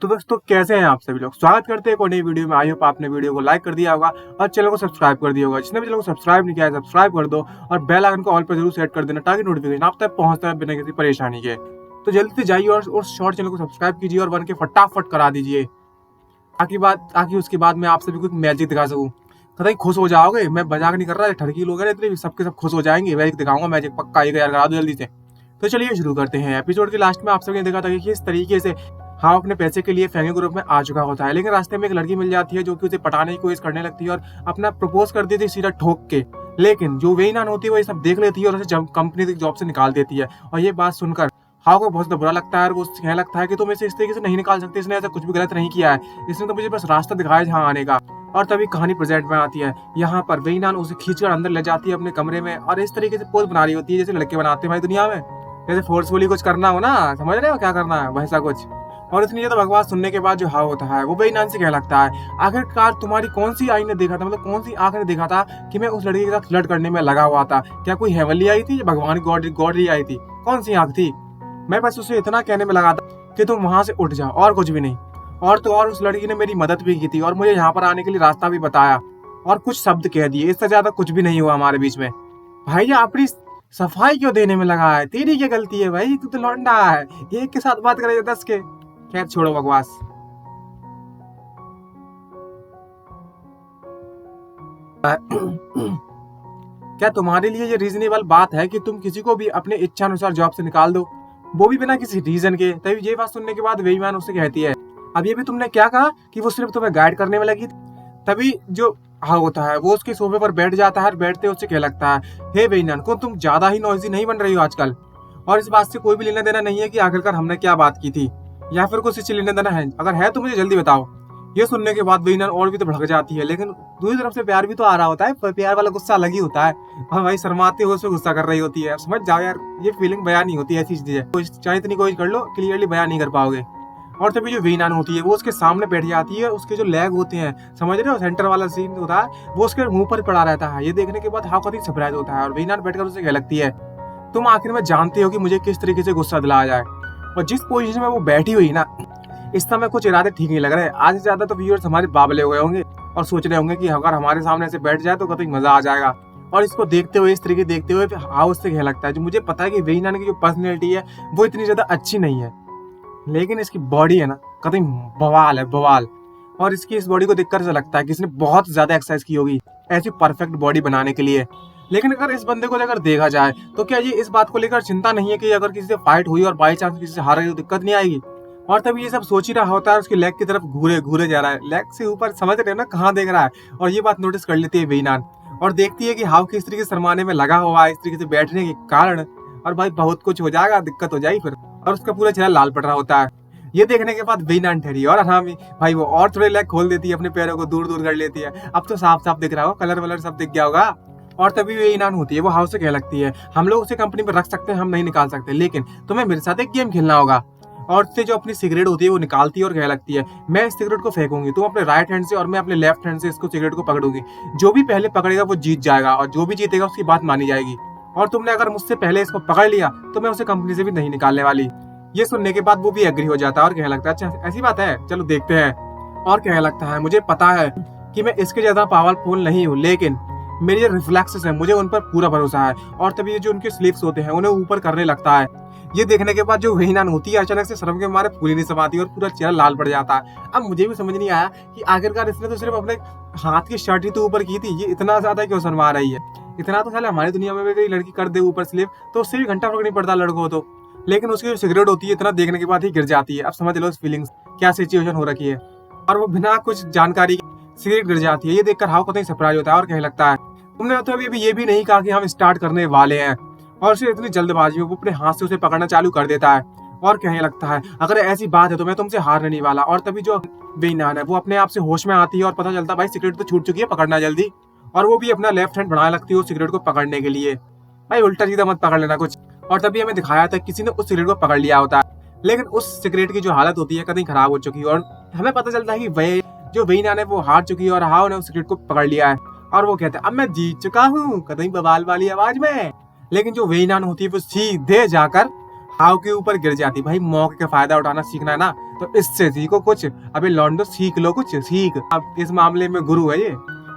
तो दोस्तों कैसे हैं आप सभी लोग। स्वागत करते हैं एक और नई वीडियो में। आई होप आपने वीडियो को लाइक कर दिया होगा और चैनल को सब्सक्राइब कर दिया होगा। जिसने भी चैनल को सब्सक्राइब नहीं किया है सब्सक्राइब कर दो और बेल आइकन को ऑल पर जरूर सेट कर देना ताकि नोटिफिकेशन आप तक पहुंचता है बिना किसी परेशानी के। तो जल्दी से जाइए और उस शॉर्ट चैनल को सब्सक्राइब कीजिए और वन के फटाफट करा दीजिए ताकि उसके बाद मैं आप सभी को एक मैजिक दिखा सकूं। कहीं खुश हो जाओगे, मैं मजाक नहीं कर रहा, ठरकी लोग हैं इतने सबके सब खुश हो जाएंगे। मैजिक दिखाऊंगा, मैजिक पक्का एक यार करा दो जल्दी से। तो चलिए शुरू करते हैं। एपिसोड के लास्ट में आप सबने देखा था कि किस तरीके से हाँ अपने पैसे के लिए फेंगे ग्रुप में आ चुका होता है, लेकिन रास्ते में एक लड़की मिल जाती है जो कि उसे पटाने की कोशिश करने लगती है और अपना प्रपोज कर देती है सीधा ठोक के। लेकिन जो वेइनान होती है वो ये सब देख लेती है और उसे कंपनी की जॉब से निकाल देती है। और ये बात सुनकर हाउ को बहुत बुरा लगता है और वो कहने लगता है कि तुम इसे इस तरीके से नहीं निकाल सकते, इसने ऐसा कुछ भी गलत नहीं किया है, इसने तो मुझे बस रास्ता दिखाया जहाँ आने का। और तभी कहानी प्रेजेंट में आती है। यहाँ पर वेइनान उसे खींचकर अंदर ले जाती है अपने कमरे में और इस तरीके से पोज बना रही होती है जैसे लड़के बनाते हैं भाई दुनिया में, जैसे फोर्सफुली कुछ करना हो ना, समझ रहे हो क्या करना है वैसा कुछ। और इतनी ज्यादा बकवास सुनने के बाद जो हाव होता है वो वेइनान से कहने लगता है, आखिरकार तुम्हारी कौन सी आई ने देखा था, मतलब कौन सी आंख ने देखा था कि मैं उस लड़की के साथ फ्लर्ट करने में लगा हुआ था। क्या कोई हेवनली आई थी या भगवान गॉडली आई थी, कौन सी आंख थी। मैं बस उसे इतना कहने में लगा था कि तुम वहां से उठ जाओ और कुछ भी नहीं। और तो और उस लड़की ने मेरी मदद भी की थी और मुझे यहाँ पर आने के लिए रास्ता भी बताया और कुछ शब्द कह दिए, इससे ज्यादा कुछ भी नहीं हुआ हमारे बीच में। भाई ये अपनी सफाई क्यों देने में लगा है, तेरी क्या गलती है भाई, तू तो लौंडा है, एक के साथ बात करे 10 के। खैर छोड़ो बकवास। क्या तुम्हारे लिए ये रीजनेबल बात है कि तुम किसी को भी अपने इच्छा अनुसार जॉब से निकाल दो, वो भी बिना किसी रीजन के। तभी ये बात सुनने के बाद वेइनान उससे कहती है, अब ये भी तुमने क्या कहा कि वो सिर्फ तुम्हें गाइड करने में लगी। तभी जो हाँ होता है वो उसके सोफे पर बैठ जाता है और बैठते उससे कह लगता है, हे वेइनान को तुम ज्यादा ही नॉइजी नहीं बन रही हो आजकल, और इस बात से कोई भी लेना देना नहीं है कि आखिरकार हमने क्या बात की थी या फिर कुछ इससे लेना देना है, अगर है तो मुझे जल्दी बताओ। ये सुनने के बाद वेइनान और भी तो भड़क जाती है, लेकिन दूसरी तरफ से प्यार भी तो आ रहा होता है, प्यार वाला गुस्सा अलग ही होता है। और भाई शर्माते हुए उसमें गुस्सा कर रही होती है। समझ जाओ यार, ये फीलिंग बयान नहीं होती, ऐसी चीज है चाहे इतनी कोशिश कर लो क्लियरली बयान नहीं कर पाओगे। और तभी जो वेइनान होती है वो उसके सामने बैठ जाती है, उसके जो लेग होते हैं समझ रहे हो, सेंटर वाला सीन होता है वो उसके मुंह पर पड़ा रहता है। ये देखने के बाद हाउ कभी सरप्राइज होता है और वेइनान बैठकर उसे कह लगती है, तुम आखिर में जानते हो कि मुझे किस तरीके से गुस्सा दिलाया जाए। और जिस पोजीशन में वो बैठी हुई ना, इस समय कुछ इरादे ठीक नहीं लग रहे। आज से ज्यादा तो व्यूअर्स हमारे बाबले हो गए होंगे और सोच रहे होंगे कि अगर हमारे सामने से बैठ जाए तो कतई मजा आ जाएगा। और इसको देखते हुए, इस तरीके देखते हुए हाउ उससे कह लगता है, जो मुझे पता है कि वेइनान की जो पर्सनैलिटी है वो इतनी ज्यादा अच्छी नहीं है, लेकिन इसकी बॉडी है ना कतई बवाल है, बवाल। और इसकी इस बॉडी को देखकर ऐसा लगता है कि इसने बहुत ज्यादा एक्सरसाइज की होगी ऐसी परफेक्ट बॉडी बनाने के लिए। लेकिन अगर इस बंदे को अगर देखा जाए तो क्या ये इस बात को लेकर चिंता नहीं है कि अगर किसी से फाइट हुई और बाई चांस किसी से हार गई तो दिक्कत नहीं आएगी। और तभी ये सब सोच ही रहा होता है, उसकी लेग की तरफ घूरे घूरे जा रहा है, लेग से ऊपर समझ रहे हो ना कहाँ देख रहा है। और ये बात नोटिस कर लेती है वेइनान और देखती है कि हाउ किस तरीके से शर्माने में लगा हुआ है इस तरीके से बैठने के कारण। और भाई बहुत कुछ हो जाएगा, दिक्कत हो जाएगी फिर। और उसका पूरा चेहरा लाल पड़ रहा होता है। ये देखने के बाद वेइनान ठहरी और हाँ भाई वो और थोड़े लेग खोल देती है, अपने पैरों को दूर दूर कर लेती है। अब तो साफ साफ दिख रहा हो, कलर वलर सब दिख गया होगा। और तभी वेइनान होती है वो हाउ से कह लगती है, हम लोग उसे कंपनी में रख सकते हैं, हम नहीं निकाल सकते, लेकिन तुम्हें मेरे साथ एक गेम खेलना होगा। और उससे जो अपनी सिगरेट होती है वो निकालती है और कह लगती है, मैं इस सिगरेट को फेंकूंगी, तुम अपने राइट हैंड से और मैं अपने लेफ्ट हैंड से इसको सिगरेट को पकड़ूंगी। जो भी पहले पकड़ेगा वो जीत जाएगा और जो भी जीतेगा उसकी बात मानी जाएगी। और तुमने अगर मुझसे पहले इसको पकड़ लिया तो मैं उसे कंपनी से भी नहीं निकालने वाली। ये सुनने के बाद वो भी एग्री हो जाता है और कहने लगता है, अच्छा ऐसी बात है, चलो देखते हैं। और कहने लगता है, मुझे पता है कि मैं इसके ज्यादा पावरफुल नहीं हूँ, लेकिन मेरे जो रिफ्लेक्सेस हैं मुझे उन पर पूरा भरोसा है। और तभी जो उनके स्लीव्स होते हैं उन्हें ऊपर करने लगता है। ये देखने के बाद जो वेइनान होती है अचानक से शर्म के मारे फूली नहीं समाती और पूरा चेहरा लाल पड़ जाता है। अब मुझे भी समझ नहीं आया कि आखिरकार इसने तो सिर्फ अपने हाथ की शर्ट ही तो ऊपर की थी, ये इतना ज्यादा क्यों शर्मा रही है। इतना तो साले हमारी दुनिया में भी कोई लड़की कर दे ऊपर स्लीव तो उससे भी घंटा फर्क नहीं पड़ता लड़कों को तो, लेकिन उसकी जो सिगरेट होती है इतना देखने के बाद ही गिर जाती है। अब समझ लो उस फीलिंग्स क्या सिचुएशन हो रखी है। और वो बिना कुछ जानकारी सिगरेट गिर जाती है। ये देखकर हाउ कतई सरप्राइज होता है और कहने लगता है, तुमने तो अभी ये भी नहीं कहा कि हम स्टार्ट करने वाले हैं। और उसे इतनी जल्दबाजी में वो अपने हाथ से उसे पकड़ना चालू कर देता है और कहने लगता है, अगर ऐसी बात है तो मैं तुमसे हारने नहीं वाला। और तभी जो वेइनान है वो अपने आप से होश में आती है और पता चलता है भाई सिगरेट तो छूट चुकी है, पकड़ना जल्दी। और वो भी अपना लेफ्ट हैंड बढ़ाने लगती है उस सिगरेट को पकड़ने के लिए। भाई उल्टा सीधा मत पकड़ लेना कुछ। और तभी हमें दिखाया था किसी ने उस सिगरेट को पकड़ लिया होता है, लेकिन उस सिगरेट की जो हालत होती है कहीं खराब हो चुकी है। और हमें पता चलता है कि जो वेइनान है वो हार चुकी है और हाउ ने उस सिगरेट को पकड़ लिया है। और वो कहता है, अब मैं जीत चुका हूँ, कतई बवाल वाली आवाज में। लेकिन जो वेइनान होती है वो सीधे जाकर हाउ के ऊपर गिर जाती। भाई मौके का फायदा उठाना सीखना है ना तो इससे सीखो कुछ, अबे लौंडो सीख लो कुछ, सीख। अब इस मामले में गुरु है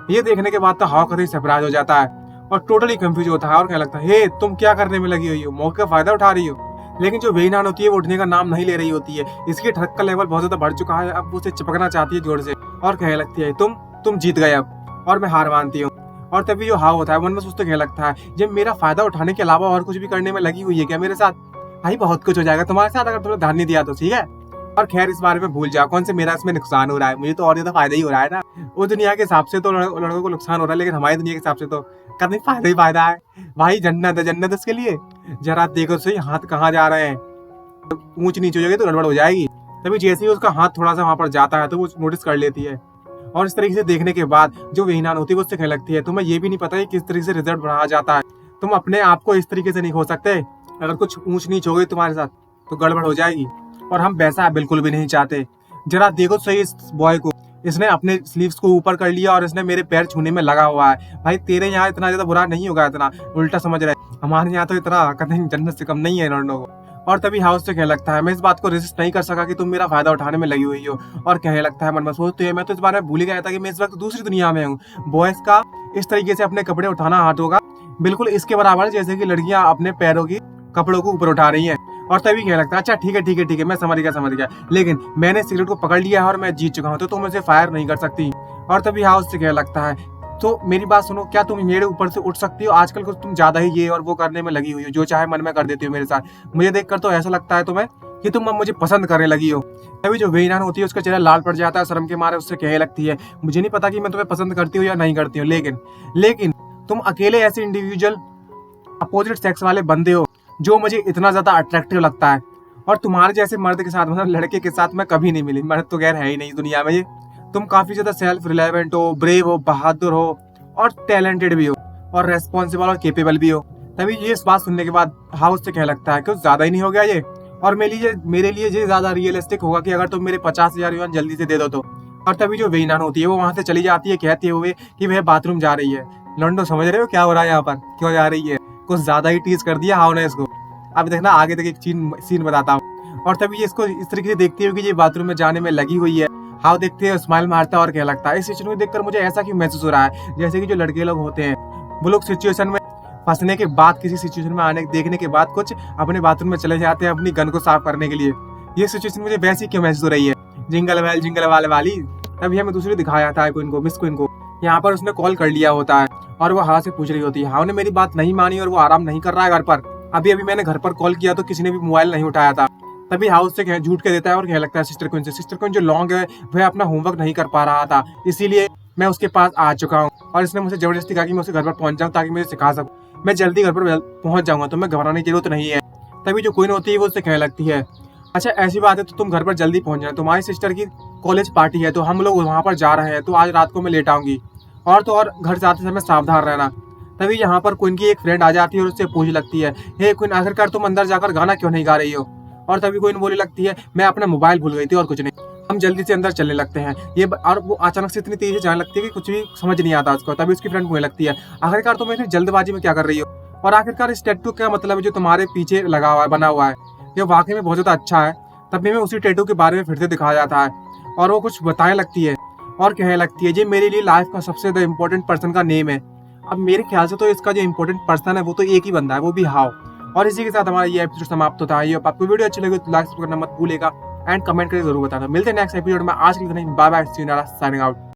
ये देखने के बाद तो हाव कतई सरप्राइज हो जाता है और टोटली कंफ्यूज होता है और कहने लगता है, हे तुम क्या करने में लगी हुई हो, मौके का फायदा उठा रही हो। लेकिन जो वेईनान होती है वो उठने का नाम नहीं ले रही होती है। इसकी ठग का लेवल बहुत ज्यादा बढ़ चुका है, अब वो उसे चिपकना चाहती है जोर से और कहने लगती है, तुम जीत गए अब और मैं हार मानती हूँ। और तभी जो हाव होता है मन में सोचते कहने लगता है, जब मेरा फायदा उठाने के अलावा और कुछ भी करने में लगी हुई है क्या मेरे साथ? भाई बहुत कुछ हो जाएगा तुम्हारे साथ अगर तुमने ध्यान नहीं दिया तो, ठीक है। और खैर इस बारे में भूल जाओ, कौन से मेरा इसमें नुकसान हो रहा है, मुझे तो और ज्यादा फायदा ही हो रहा है ना। वो दुनिया के हिसाब से तो लड़कों को नुकसान हो रहा है, लेकिन हमारी दुनिया के हिसाब से तो कभी फायदा ही फायदा है। भाई जन्नत है, जन्नत इसके लिए। जरा देखो सही हाथ कहाँ जा रहे हैं, ऊंच नीच हो जाएगी तो गड़बड़ हो जाएगी। तभी जैसे ही उसका हाथ थोड़ा सा वहां पर जाता है तो वो नोटिस कर लेती है और इस तरीके से देखने के बाद जो वेईनान होती है वो उससे कहने लगती है, तुम्हें ये भी नहीं पता है किस तरीके से रिजल्ट बढ़ाया जाता है, तुम अपने आप को इस तरीके से नहीं खो सकते, अगर कुछ ऊंच नीच हो गई तुम्हारे साथ तो गड़बड़ हो जाएगी और हम वैसा बिल्कुल भी नहीं चाहते। जरा देखो सही इस बॉय को, इसने अपने स्लीव्स को ऊपर कर लिया और इसने मेरे पैर छूने में लगा हुआ है। भाई तेरे यहाँ इतना ज्यादा बुरा नहीं होगा, इतना उल्टा समझ रहे, हमारे यहाँ तो इतना कहीं जन्नत से कम नहीं है लड़नों को। और तभी हाउस से कहने लगता है, मैं इस बात को रेजिस्ट नहीं कर सका कि तुम मेरा फायदा उठाने में लगी हुई हो। और कहने लगता है मन में सोचते हैं, मैं तो इस बारे में भूल ही गया था कि मैं इस वक्त दूसरी दुनिया में हूँ। बॉयज का इस तरीके से अपने कपड़े उठाना हाथ होगा बिल्कुल इसके बराबर है जैसे कि लड़कियां अपने पैरों की कपड़ों को ऊपर उठा रही हैं। और तभी कहने लगता है, अच्छा ठीक है मैं समझ गया, लेकिन मैंने सिगरेट को पकड़ लिया है और मैं जीत चुका हूँ तो तुम मुझे फायर नहीं कर सकती। और तभी हाउस से कहने लगता है, तो मेरी बात सुनो, क्या तुम मेरे ऊपर से उठ सकती हो? आजकल कुछ तुम ज्यादा ही ये और वो करने में लगी हुई हो, जो चाहे मन में कर देती हो मेरे साथ। मुझे देखकर तो ऐसा लगता है तुम्हें कि तुम अब मुझे पसंद करने लगी हो। तभी जो वेईनान होती है उसका चेहरा लाल पड़ जाता है, शर्म के मारे उससे कहने लगती है, मुझे नहीं पता कि मैं तुम्हें पसंद करती हूँ या नहीं करती हूँ, लेकिन तुम अकेले ऐसे इंडिविजुअल अपोजिट सेक्स वाले बंदे हो जो मुझे इतना ज्यादा अट्रैक्टिव लगता है, और तुम्हारे जैसे मर्द के साथ, मतलब लड़के के साथ मैं कभी नहीं मिली। मर्द तो गैर है ही नहीं दुनिया में। ये तुम काफी ज्यादा सेल्फ रिलेवेंट हो, ब्रेव हो, बहादुर हो और टैलेंटेड भी हो और रेस्पॉन्सिबल और केपेबल भी हो। तभी ये इस बात सुनने के बाद हाउस से कहने लगता है, कुछ ज्यादा ही नहीं हो गया ये? और मेरे लिए ये ज्यादा रियलिस्टिक होगा कि अगर तुम मेरे 50,000 युआन जल्दी से दे दो तो। और तभी जो वेईनान होती है वो वहां से चली जाती है कहते हुए कि वह बाथरूम जा रही है। लंडो समझ रहे हो क्या हो रहा है यहाँ पर, क्यों जा रही है? कुछ ज्यादा ही टीज कर दिया हाउ ने इसको। अब देखना आगे तक एक सीन बताता हूँ। और तभी ये इसको इस तरीके से देखती है कि ये बाथरूम में जाने में लगी हुई है। हाउ देखते हैं, स्माइल मारता है और क्या लगता है, इस सिचुएशन को देखकर मुझे ऐसा क्यों महसूस हो रहा है जैसे कि जो लड़के लोग होते हैं वो लोग सिचुएशन में फंसने के बाद, किसी सिचुएशन में आने देखने के बाद कुछ अपने बाथरूम में चले जाते हैं अपनी गन को साफ करने के लिए। ये सिचुएशन मुझे वैसी क्यों महसूस हो रही है, जिंगल वाले वाली। तभी हमें दूसरी दिखाया जाता है मिस क्वीन को। यहाँ पर उसने कॉल कर लिया होता है और वो हाउ से पूछ रही होती है, हाउ ने मेरी बात नहीं मानी और वो आराम नहीं कर रहा है घर पर। अभी मैंने घर पर कॉल किया तो किसी ने भी मोबाइल नहीं उठाया था। तभी हाउस से झूठ के देता है और कहने लगता है सिस्टर क्वीन जो लॉन्ग है वह अपना होमवर्क नहीं कर पा रहा था, इसीलिए मैं उसके पास आ चुका हूँ और इसने मुझे जबरदस्ती कहा कि मैं उसके घर पर पहुंच जाऊँ ताकि मुझे सिखा सकूँ। मैं जल्दी घर पर पहुंच जाऊंगा, तो मैं घबराने की जरूरत नहीं है। तभी जो क्वीन होती है वो उससे कहने लगती है, अच्छा ऐसी बात है तो तुम घर पर जल्दी पहुंच जाना, तुम्हारी सिस्टर की कॉलेज पार्टी है तो हम लोग वहाँ पर जा रहे हैं, तो आज रात को मैं लेट आऊंगी और तो और घर जाते समय सावधान रहना। तभी यहाँ पर क्वीन की एक फ्रेंड आ जाती है और उससे पूछ लगती है, हे क्वीन आखिरकार तुम अंदर जाकर गाना क्यों नहीं गा रही हो? और तभी क्वीन बोलने लगती है, मैं अपना मोबाइल भूल गई थी और कुछ नहीं। हम जल्दी से अंदर चलने लगते हैं ये और वो अचानक से इतनी तेजी से जाने लगती है कि कुछ भी समझ नहीं आता उसको। तभी उसकी फ्रेंड बोलने लगती है, आखिरकार तुम इतनी जल्दबाजी में क्या कर रही हो, और आखिरकार इस टैटू क्या मतलब है जो तुम्हारे पीछे लगा हुआ है, बना हुआ है, ये वाकई में बहुत ज्यादा अच्छा है। तभी में उसी टैटू के बारे में फिर से दिखाया जाता है और वो कुछ बताने लगती है और कहने लगती है, ये मेरे लिए लाइफ का सबसे ज्यादा इंपॉर्टेंट पर्सन का नेम है। अब मेरे ख्याल से तो इसका जो इंपॉर्टेंट पर्सन है वो तो एक ही बंदा है, वो भी हाउ। और इसी के साथ हमारा ये एपिसोड समाप्त होता है। आपको वीडियो अच्छी लगी तो लाइक करना मत भूलेगा एंड कमेंट करके जरूर बताना। मिलते हैं नेक्स्ट एपिसोड में। आज के लिए नहीं, bye bye, see you, signing out.